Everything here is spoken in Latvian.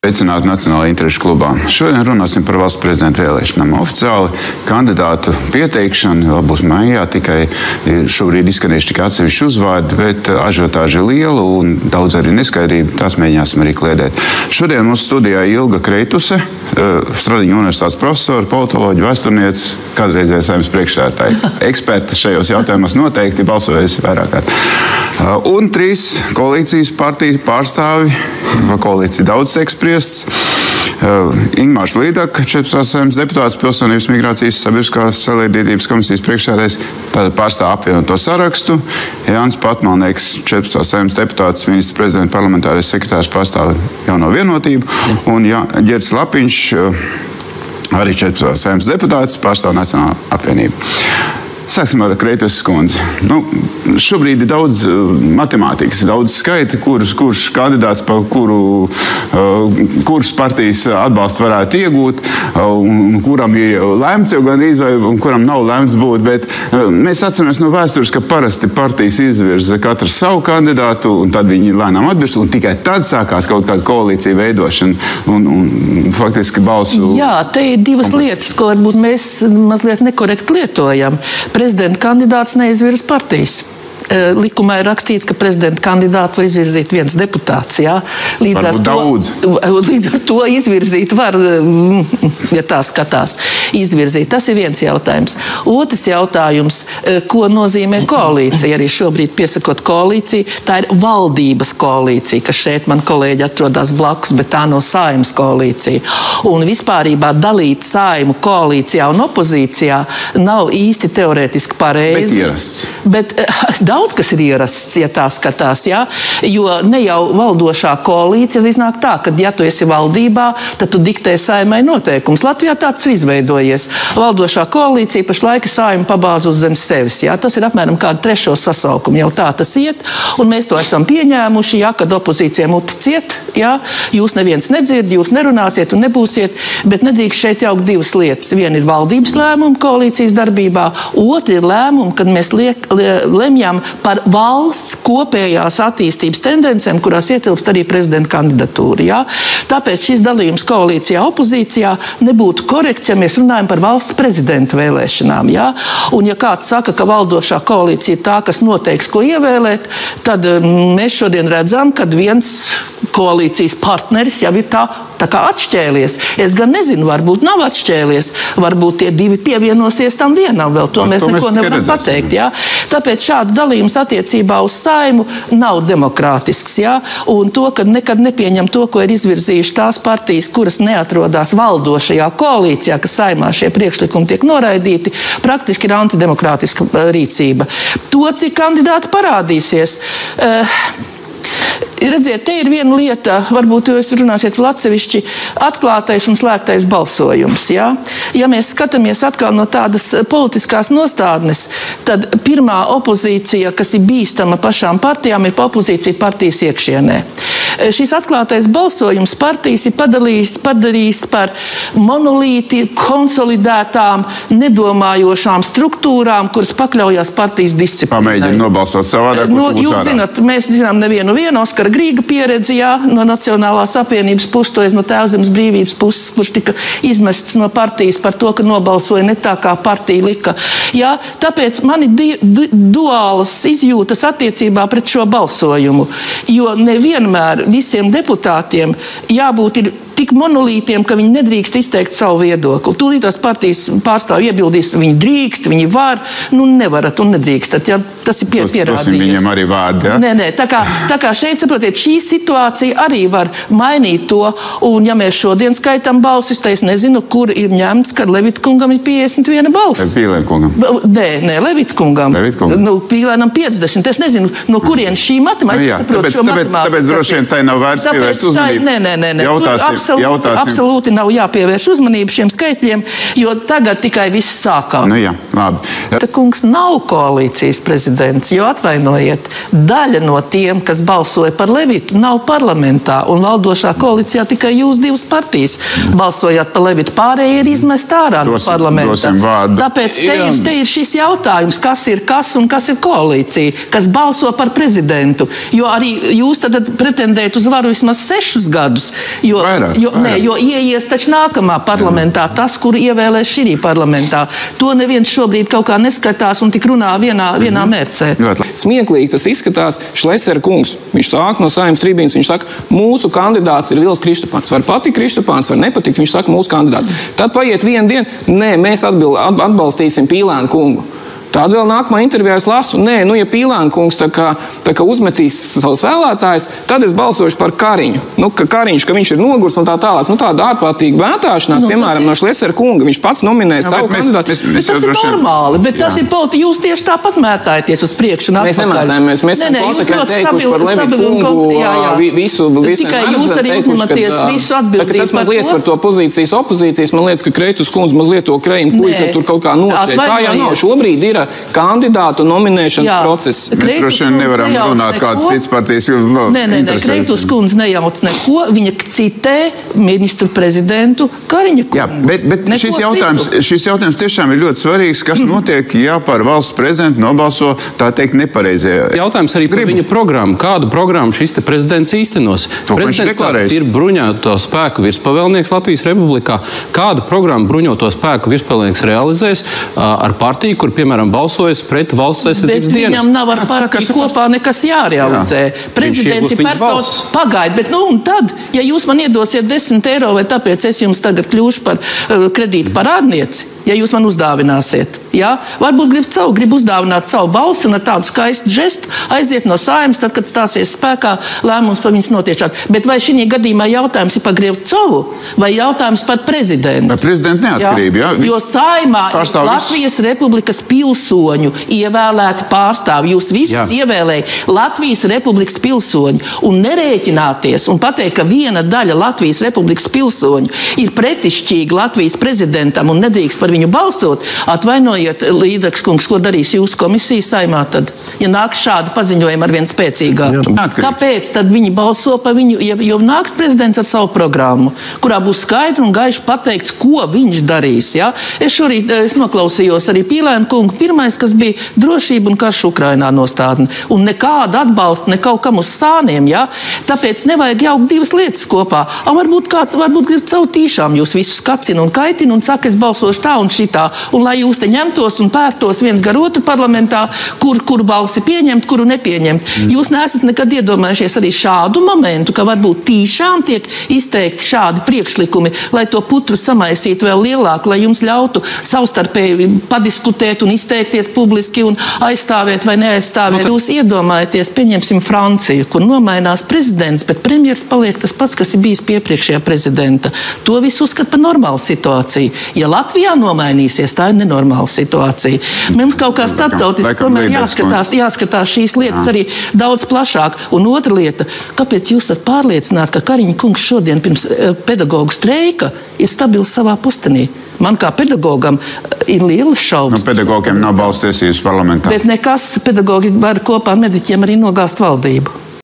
Sveicināti Nacionālajā interešu klubā. Šodien runāsim par valsts prezidenta vēlēšanām. Oficiāli kandidātu pieteikšana vēl būs maijā, tikai šobrīd izskanējuši tikai atsevišķi uzvārdi, bet ažiotāža ir liela un daudz arī neskaidrība. Tās mēģināsim arī kliedēt. Šodien mūsu studijā Ilga Kreituse, Stradiņu universitātes profesora, politoloģija, vēsturniece, kādreizējā Saeimas priekšsēdētāja. Eksperti šajos jautājumos noteikti balsojusi vairāk kārt. Un 3 koalīcijas partiju pārstāvi, koalīcija daudz ekspriests. Ingmārs Līdaka, 14. Saeimas deputāts, Pilsonības migrācijas sabiedriskās sabiedrības komisijas priekšsēdētājs, tātad pārstāv apvienoto sarakstu. Jānis Patmalnieks, 14. Saeimas deputāts, ministrs prezidenta parlamentārais sekretārs, pārstāv Jauno vienotību. Un Ģerts Lapiņš, arī 14. Saeimas deputāts, pārstāv Nacionālo apvienību. Sāksim ar Kreituses kundzi. Šobrīd ir daudz matemātikas, daudz skaita, kurš kandidāts pa kuras partijas atbalstu varētu iegūt, un kuram ir lemts jau gandrīz, vai kuram nav lemts būt. Bet mēs atceramies no vēstures, ka parasti partijas izvirza katru savu kandidātu, un tad viņi lēnām atbilst, un tikai tad sākās kaut kāda koalīcija veidošana un faktiski balsu. Jā, te ir divas lietas, ko varbūt mēs mazliet nekorekti lietojam. Prezidenta kandidāts neizvirza partijas. Likumā ir rakstīts, ka prezidenta kandidātu var izvirzīt viens deputāts. Jā? Līdz ar to izvirzīt var, ja tā skatās, izvirzīt. Tas ir viens jautājums. Otrs jautājums, ko nozīmē koalīcija? Arī šobrīd piesakot koalīciju, tā ir valdības koalīcija, kas šeit man kolēģi atrodas blakus, bet tā nav Saeimas koalīcija. Un vispārībā dalīt Saimu koalīcijā un opozīcijā nav īsti teorētiski pareizi. Bet ierasts. Bet daudz, kas ir ierasts, ja tā skatās, jā, jo ne jau valdošā koalīcija iznāk tā, ka, ja tu esi valdībā, tad tu diktē Saeimai noteikums. Latvijā tāds ir izveidojies. Valdošā koalīcija pašlaik Saeimu pabāz uz zem sevis, jā. Tas ir apmēram kādu 3. sasaukumu, jau tā tas iet, un mēs to esam pieņēmuši, jā, kad opozīcija muti ciet, jā, jūs neviens nedzird, jūs nerunāsiet un nebūsiet, bet nedrīkst šeit jaukt divas lietas. Viena ir valdības lēmuma koalīcijas darbībā, otra ir lēmuma, kad mēs lemjam par valsts kopējās attīstības tendencēm, kurās ietilpst arī prezidenta kandidatūra. Jā? Tāpēc šis dalījums koalīcijā, opozīcijā nebūtu korekts, ja mēs runājam par valsts prezidenta vēlēšanām. Jā? Un ja kāds saka, ka valdošā koalīcija ir tā, kas noteiks, ko ievēlēt, tad mēs šodien redzam, ka viens koalīcijas partneris jau ir tā kā atšķēlies. Es gan nezinu, varbūt nav atšķēlies, varbūt tie divi pievienosies tam vienam vēl. To mēs neko nevaram pateikt. Jā? Tāpēc šāds dalījums attiecībā uz Saimu nav demokrātisks. Jā? Un to, ka nekad nepieņem to, ko ir izvirzījuši tās partijas, kuras neatrodās valdošajā koalīcijā, ka Saimā šie priekšlikumi tiek noraidīti, praktiski ir antidemokrātiska rīcība. To, cik kandidāti parādīsies. Redziet, te ir viena lieta, varbūt jūs runāsiet vēl atsevišķi, atklātais un slēgtais balsojums. Ja? Ja mēs skatāmies atkal no tādas politiskās nostādnes, tad pirmā opozīcija, kas ir bīstama pašām partijām, ir opozīcija partijas iekšienē. Šis atklātais balsojums partijas ir padarījis par monolīti konsolidētām, nedomājošām struktūrām, kuras pakļaujās partijas disciplīnai. Pamēģina nobalsot savādāk. Jūs zināt, mēs zinām nevienu Oskara Grīga pieredzi, jā, no Nacionālās apvienības puses, to no Tēvzemes brīvības puses, kurš tika izmests no partijas par to, ka nobalsoja ne tā, kā partija lika. Jā, tāpēc man ir duālas izjūtas attiecībā pret šo balsojumu, jo nevienmēr visiem deputātiem jābūt ir tik monolītiem, ka viņi nedrīkst izteikt savu viedokli. Tūlīt tās partijas pārstāvji iebildīs, viņi drīkst, viņi var, nevarat un nedrīkstat. Ja? Tas ir pierādījies. Viņiem arī vārdi, ja? Nē, tā kā šeit, saprotiet, šī situācija arī var mainīt to, un ja mēs šodien skaitam balsis, tad es nezinu, kur ir ņemts, kad Levitkungam ir 51 balss. Pīlēnkungam? Nē, Levitkungam. Pīlēnam 50. Es nezinu, no kurien šī matemātika, tāpēc droši vien tai nav vērts pievērst uzmanību. Nē. Absolūti nav jāpievērš uzmanību šiem skaitļiem, jo tagad tikai viss sākās. Jā, labi. Ta kungs nav koalīcijas prezidents, jo atvainojiet, daļa no tiem, kas balsoja par Levitu, nav parlamentā, un valdošā koalīcijā tikai jūs divas partijas balsojāt par Levitu. Pārējie ir izmest ārā no parlamenta. Tāpēc te ir šis jautājums, kas ir kas un kas ir koalīcija, kas balso par prezidentu, jo arī jūs tad pretendējat uz varu vismaz 6 gadus, jo Jo ieies taču nākamā parlamentā, tas, kur ievēlēs šī parlamentā. To neviens šobrīd kaut kā neskatās un tik runā vienā mērcē. Smieklīgi tas izskatās. Šlesera kungs, viņš sāk no Saeimas tribīnes, viņš saka, mūsu kandidāts ir Vils Kristupāns. Var patikt Kristupāns, var nepatikt, viņš saka, mūsu kandidāts. Tad paiet viena diena, nē, mēs atbalstīsim Pīlēnu kungu. Tad vēl nākamā intervijā es lasu, nē, ja Pīlēna kungs tā kā uzmetīs savus vēlētājus, tad es balsošu par Kariņu. Ka Kariņš, ka viņš ir nogurs un tā tālāk. Tāda ārprātīga vētāšanās, piemēram, no Šlesera kunga. Viņš pats nominē savu kandidātu. Tas ir normāli, bet tas ir politiski. Jūs tieši tāpat mētājaties uz priekšu un atpakaļ. Mēs nemētājamies, mēs esam konsekventi teikuši par Levi kungu visu tikai jūs arī uzņematies visu atbildību. Tas mazliet par to opozīcijas, man liekas, ka Kreitus kundze mazliet to krējumu puļu, ka tur kaut kā nošķiet. Tā jau nav. Šobrīd ir kandidātu nominēšanas process. Mēs droši vien nevaram runāt kādas cits partijas. Nē, Kreitus kundze nejauc neko. Viņa citē ministru prezidentu Kariņa kungu. Jā, bet šis jautājums tiešām ir ļoti svarīgs. Kas notiek, ja par valsts prezidentu nobalso, tā teikt, nepareizie? Jautājums arī par viņa programmu. Kādu programmu šis te prezidents īstenos? Prezidents ir bruņoto spēku virspavēlnieks Latvijas Republikā. Kādu programmu bruņoto spēku virspavēlnieks realizēs ar partiju, kur, piemēram, balsojas pret valsts aizsardzības dienestu? Bet viņam nav ar partiju kopā nekas jārealizē. Prezidents ir personis. Pagaid, bet un tad, ja jūs man iedosiet 10 eiro, vai tāpēc es jums tagad kļūšu par kredītu parādnieci, ja jūs man uzdāvināsiet. Ja? Varbūt grib uzdāvināt savu balsi un ar tādu skaistu žestu aiziet no Saeimas, tad, kad stāsies spēkā lēmums par viņas notiešanu. Bet vai šī gadījumā jautājums ir par Grevcovu vai jautājums par prezidentu? Par prezidentu neatkarību, jā. Jo Saeimā ir Latvijas Republikas pilsoņu ievēlēti pārstāvi. Jūs visus ievēlējat Latvijas Republikas pilsoņu. Un nerēķināties un pateikt, ka viena daļa Latvijas Republikas pilsoņu ir pretišķīga Latvijas prezidentam un nedrīkst par viņu balsot, atvainojiet, Līdaks kungs, ko darīs jūsu komisija Saeimā tad? Ja nāk šādi paziņojumi ar vien spēcīgāk. Kāpēc tad viņi balso par viņu, jo nāks prezidents ar savu programmu, kurā būs skaidri un gaiši pateikts, ko viņš darīs. Ja? Es šorīt noklausījos arī Pīlēna kungu. Pirmais, kas bija drošība un karš Ukrainā nostādne. Un nekāda atbalsta, ne kaut kam uz sāniem. Ja? Tāpēc nevajag jaukt divas lietas kopā. Varbūt grib caur tīšām jūs visus kacina un kaitina un saka, es balsošu tā un šitā. Un lai jūs te ņemtos un pērtos viens gar otru parlamentā, kuru balsi pieņemt, kuru nepieņemt. Jūs neesat nekad iedomājušies arī šādu momentu, ka varbūt tīšām tiek izteikti šādi priekšlikumi, lai to putru samaisītu vēl lielāku, lai jums ļautu savstarpēji padiskutēt un izteikties publiski un aizstāvēt vai neaizstāvēt. Jūs iedomājaties, pieņemsim Franciju, kur nomainās prezidents, bet premjers paliek tas pats, kas ir bijis pie iepriekšējā prezidenta. To visu uzskata par normālu situāciju. Ja Latvijā nomainīsies, tā ir nenormāla situācija. Mums kaut kā starptautiski tomēr jāskatās šīs lietas arī daudz plašāk. Un otra lieta, kāpēc jūs esat pārliecināti, ka Kariņa kungs šodien pirms pedagogu streika ir stabils savā postenī? Man kā pedagogam ir lielas šaubas. Pedagogiem nav balsts tiesības parlamentā. Bet nekas, pedagogi var kopā ar mediķiem arī nogāzt valdību.